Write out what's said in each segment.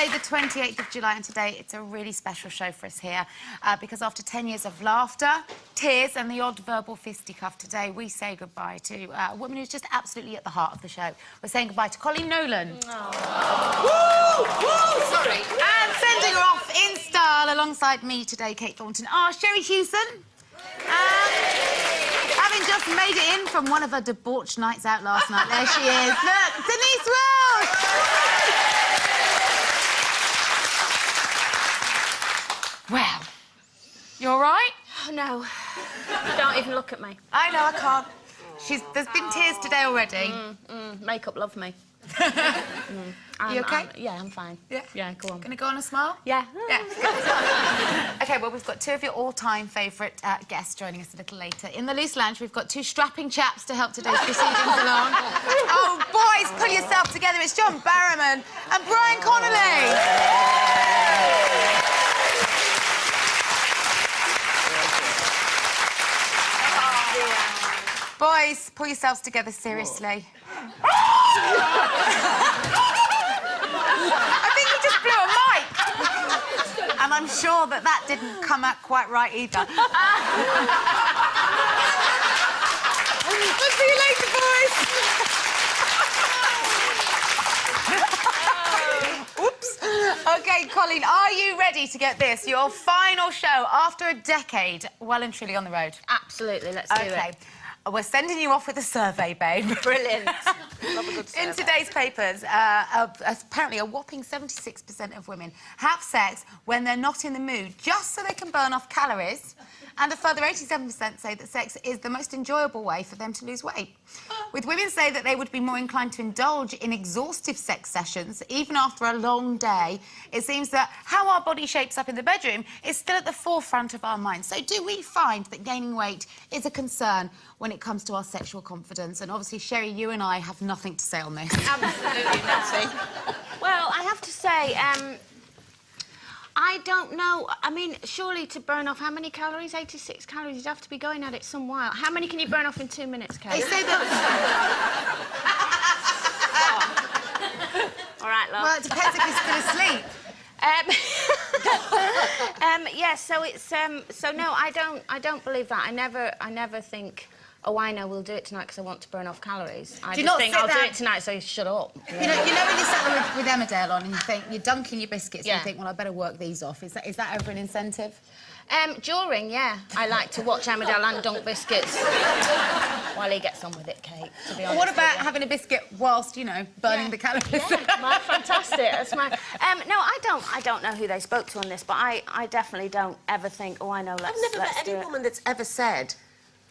Thursday, the 28th of July, and today it's a really special show for us here because after 10 years of laughter, tears and the odd verbal fisticuff, today we say goodbye to a woman who's just absolutely at the heart of the show. We're saying goodbye to Coleen Nolan. Woo! Woo! Sorry. And sending her off in style alongside me today, Kate Thornton, Sherry Hewson. Having just made it in from one of her debauched nights out last night, there she is. Look, Denise Welsh! Well, you all right? Oh, no. Don't even look at me. I know, I can't. There's been tears today already. Makeup love me. You OK? Yeah, I'm fine. Yeah? Yeah, go on. Gonna go on a smile? Yeah. Yeah. OK, well, we've got two of your all-time favourite guests joining us a little later. In the Loose Lounge, we've got two strapping chaps to help today's proceedings along. Oh, boys, pull yourself together. It's John Barrowman and Brian Connolly. Boys, pull yourselves together, seriously. I think you just blew a mic. And I'm sure that didn't come out quite right either. We'll see you later, boys. Oops. OK, Coleen, are you ready to get this? Your final show after a decade, well and truly on the road. Absolutely, let's do it. OK. We're sending you off with a survey, babe. Brilliant. Love a good survey. In today's papers, apparently a whopping 76% of women have sex when they're not in the mood, just so they can burn off calories. And a further 87% say that sex is the most enjoyable way for them to lose weight. With women say that they would be more inclined to indulge in exhaustive sex sessions, even after a long day, it seems that how our body shapes up in the bedroom is still at the forefront of our minds. So do we find that gaining weight is a concern when it comes to our sexual confidence? And obviously, Sherry, you and I have nothing to say on this. Absolutely nothing. Well, I have to say, I don't know. I mean, surely to burn off how many calories? 86 calories. You'd have to be going at it some while. How many can you burn off in 2 minutes, Kate? They say that... All right, love. Well, it depends if you're still asleep. Yeah, so it's so no, I don't believe that. I never think, oh, I know, we'll do it tonight because I want to burn off calories. I just think I'll do it tonight, so you shut up. You know when you sat there with Emmerdale on and you think you're dunking your biscuits and you think, well, I better work these off. Is that ever an incentive? During, yeah, I like to watch Emmerdale and dunk biscuits while he gets on with it, Kate. To be honest. What about having a biscuit whilst, you know, burning the calories? Yeah, fantastic. That's my. No, I don't know who they spoke to on this, but I definitely don't ever think, oh, I know. I've never met any woman that's ever said,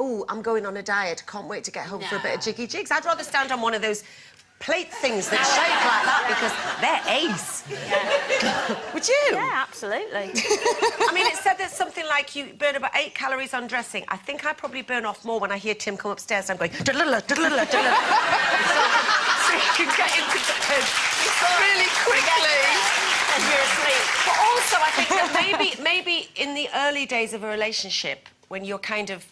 oh, I'm going on a diet, can't wait to get home for a bit of jiggy jigs. I'd rather stand on one of those plate things that shake like that because they're ace. Yeah. Would you? Yeah, absolutely. I mean, it said there's something like you burn about 8 calories on dressing. I think I probably burn off more when I hear Tim come upstairs and I'm going da-la-la, da-la-la, da-la-la. So you can get into bed really quickly. And you're asleep. But also, I think that maybe in the early days of a relationship, when you're kind of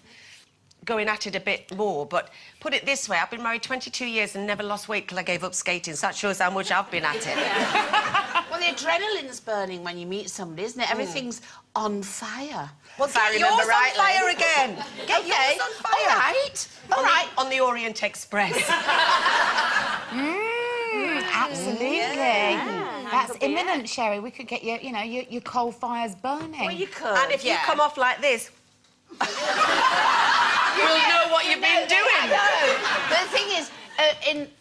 going at it a bit more, but put it this way, I've been married 22 years and never lost weight till I gave up skating, so that shows how much I've been at it. Well, the adrenaline's burning when you meet somebody, isn't it? Everything's on fire. Well, get yours on fire again. Get yours on fire. All right. All right. On the Orient Express. Absolutely. Yeah. That's imminent, Sherry. We could get you know, your coal fires burning. Well, you could. And if you come off like this, you'll know what you've been doing. The thing is,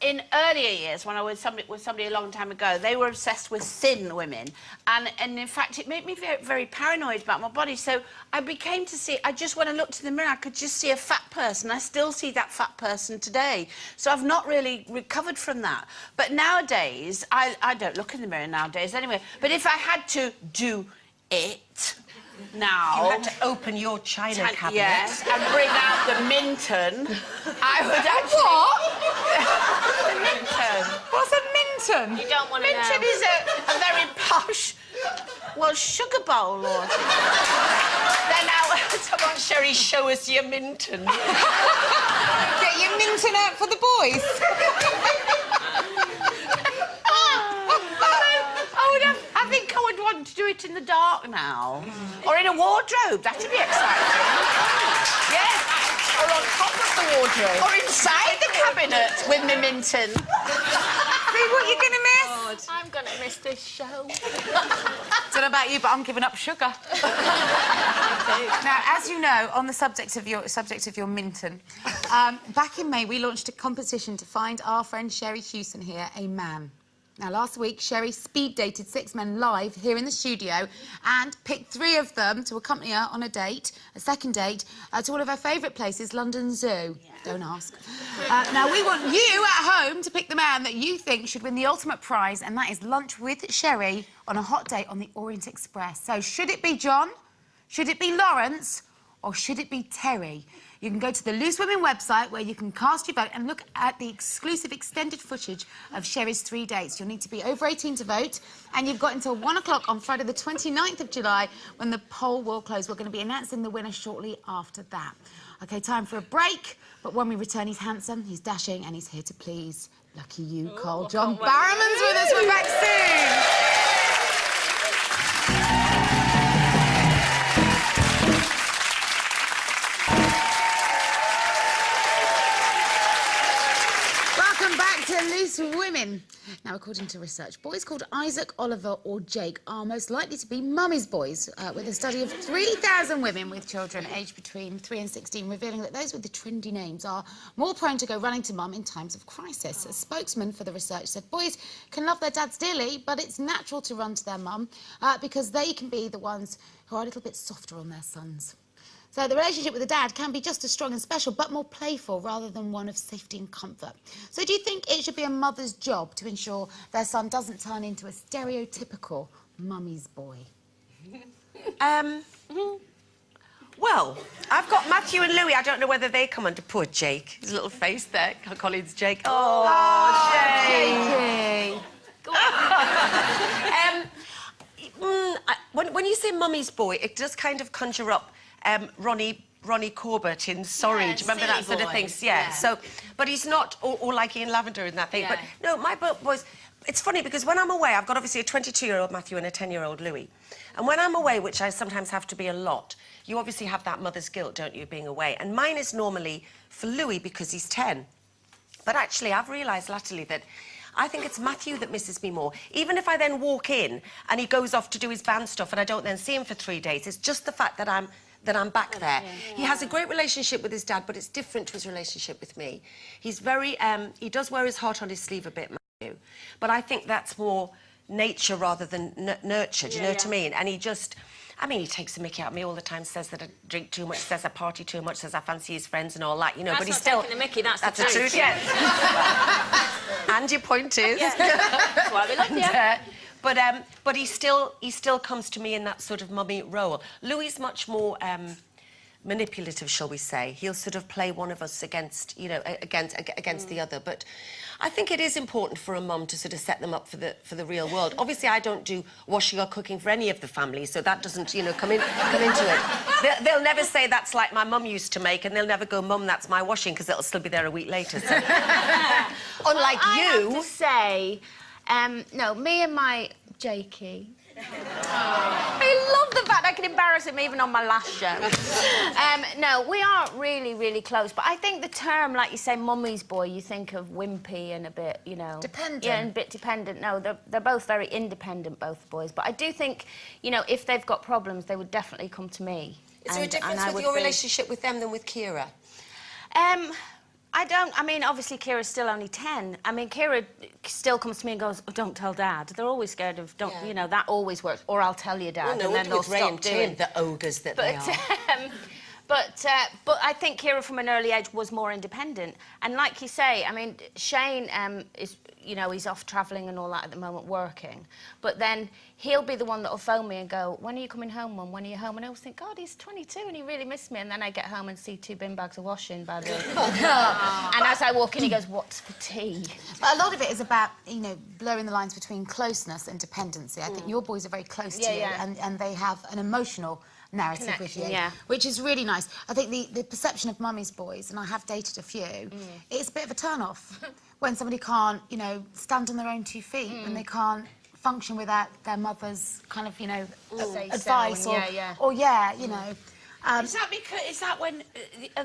in earlier years, when I was with somebody a long time ago, they were obsessed with thin women, and in fact, it made me very, very paranoid about my body. So I became to see. When I looked in the mirror, I could just see a fat person. I still see that fat person today. So I've not really recovered from that. But nowadays, I don't look in the mirror nowadays anyway. But if I had to do it now... You had to open your china cabinet. Yes, and bring out the Minton. I would actually... What? The Minton. What's a Minton? You don't want to know. Minton is a very posh, well, sugar bowl or... Then now, come on, Sherry, show us your Minton. Get your Minton out for the boys. I would have in the dark now. Or in a wardrobe, that'd be exciting. Yes. Or on top of the wardrobe. Or inside the cabinet with my Minton. See what you're going to miss? I'm going to miss this show. Don't know about you, but I'm giving up sugar. Now, as you know, on the subject of your Minton, back in May we launched a competition to find our friend Sherry Hewson here a man. Now, last week, Sherry speed dated 6 men live here in the studio and picked 3 of them to accompany her on a date, a second date, to one of her favourite places, London Zoo. Yeah. Don't ask. Now, we want you at home to pick the man that you think should win the ultimate prize, and that is lunch with Sherry on a hot date on the Orient Express. So, should it be John? Should it be Lawrence? Or should it be Terry? You can go to the Loose Women website where you can cast your vote and look at the exclusive extended footage of Sherry's 3 dates. You'll need to be over 18 to vote, and you've got until 1 o'clock on Friday the 29th of July when the poll will close. We're going to be announcing the winner shortly after that. OK, time for a break, but when we return, he's handsome, he's dashing, and he's here to please. Lucky you, Cole. John Barrowman's with us. We're back soon. Loose Women. Now, according to research, boys called Isaac, Oliver or Jake are most likely to be mummy's boys, with a study of 3,000 women with children aged between 3 and 16 revealing that those with the trendy names are more prone to go running to mum in times of crisis. A spokesman for the research said boys can love their dads dearly, but it's natural to run to their mum because they can be the ones who are a little bit softer on their sons. So the relationship with the dad can be just as strong and special, but more playful rather than one of safety and comfort. So do you think it should be a mother's job to ensure their son doesn't turn into a stereotypical mummy's boy? Well, I've got Matthew and Louis. I don't know whether they come under poor Jake. His little face there. Colleen's Jake. Oh, Jake. When you say mummy's boy, it does kind of conjure up Ronnie Corbett in Sorry. Do you remember that sort of thing? Yeah. So, but he's not all like Ian Lavender in that thing. Yeah. But no, my boys. It's funny because when I'm away, I've got obviously a 22-year-old Matthew and a 10-year-old Louis. And when I'm away, which I sometimes have to be a lot, you obviously have that mother's guilt, don't you, being away? And mine is normally for Louis because he's 10. But actually, I've realised latterly that I think it's Matthew that misses me more. Even if I then walk in and he goes off to do his band stuff and I don't then see him for 3 days, it's just the fact that I'm back there. Yeah. He has a great relationship with his dad, but it's different to his relationship with me. He's very, he does wear his heart on his sleeve a bit, Matthew, but I think that's more nature rather than nurture, do you know what I mean? And he just, I mean, he takes the mickey out of me all the time, says that I drink too much, says I party too much, says I fancy his friends and all that, you know, that's but he's not still... taking the mickey, that's the truth. Yes. And your point is... Yeah. That's why we love you. But he still comes to me in that sort of mummy role. Louis much more manipulative, shall we say. He'll sort of play one of us against, you know, against the other. But I think it is important for a mum to sort of set them up for the real world. Obviously, I don't do washing or cooking for any of the families, so that doesn't, you know, come into it. They'll never say that's like my mum used to make, and they'll never go, Mum, that's my washing, because it'll still be there a week later. So. Unlike I you... have to say, no, me and my Jakey... I love the fact I can embarrass him even on my last show. No, we aren't really, really close, but I think the term, like you say, mummy's boy, you think of wimpy and a bit, you know... Dependent. Yeah, and a bit dependent. No, they're both very independent, both the boys. But I do think, you know, if they've got problems, they would definitely come to me. Is there a difference with your relationship with them than with Kira? I mean, obviously, Kira's still only 10. I mean, Kira still comes to me and goes, oh, don't tell Dad. They're always scared of, you know, that always works. Or I'll tell you, Dad, well, no, and then they'll stop doing the ogres that they are. But I think Kira, from an early age, was more independent. And like you say, I mean, Shane is, you know, he's off travelling and all that at the moment, working. But then he'll be the one that'll phone me and go, when are you coming home, Mum? When are you home? And I always think, God, he's 22 and he really missed me. And then I get home and see 2 bin bags of washing by the... And as I walk in, he goes, what's for tea? But a lot of it is about, you know, blurring the lines between closeness and dependency. I think your boys are very close to you, and they have an emotional narrative with you, which is really nice. I think the perception of mummy's boys, and I have dated a few, it's a bit of a turn-off when somebody can't, you know, stand on their own 2 feet and they can't function without their mother's kind of, you know, Say advice so, and or you know. Is that when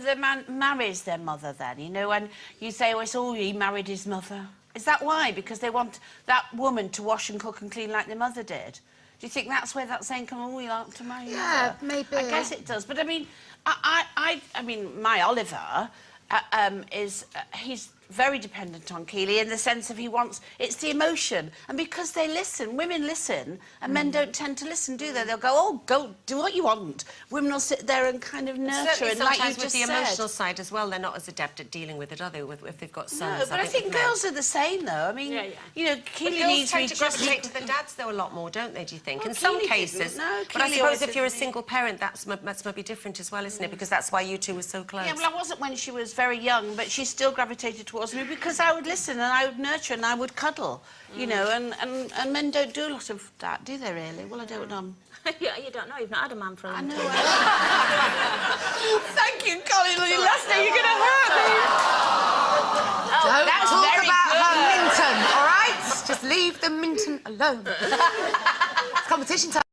the man marries their mother then, you know, and you say, oh, he married his mother? Is that why? Because they want that woman to wash and cook and clean like their mother did? Do you think that's where that saying comes, oh, you like to marry your mother? Maybe. I guess it does. But, I mean, I mean, my Oliver he's very dependent on Keely in the sense of it's the emotion. And because they listen, women listen, and men don't tend to listen, do they? They'll go, oh, go, do what you want. Women will sit there and kind of nurture and like you sometimes just with the said. emotional side as well, they're not as adept at dealing with it, are they, if they've got sons? No, but I think girls are the same, though. I mean, you know, Keely needs me to gravitate to the dads, though, a lot more, don't they, do you think? Well, in some Keely cases. didn't. No, but I Keely suppose always if you're a did. single parent, that's maybe different as well, isn't it? Because that's why you two were so close. Yeah, well, I wasn't when she was very young, but she still gravitated towards me because I would listen and I would nurture and I would cuddle, you know, and men don't do a lot of that, do they, really? Well, I don't know. Yeah, you don't know. You've not had a man for a long time. Thank you, Coleen. Lester, you're going to hurt me. Don't that's talk very about good. her Minton, all right? Just leave the Minton alone. It's competition time.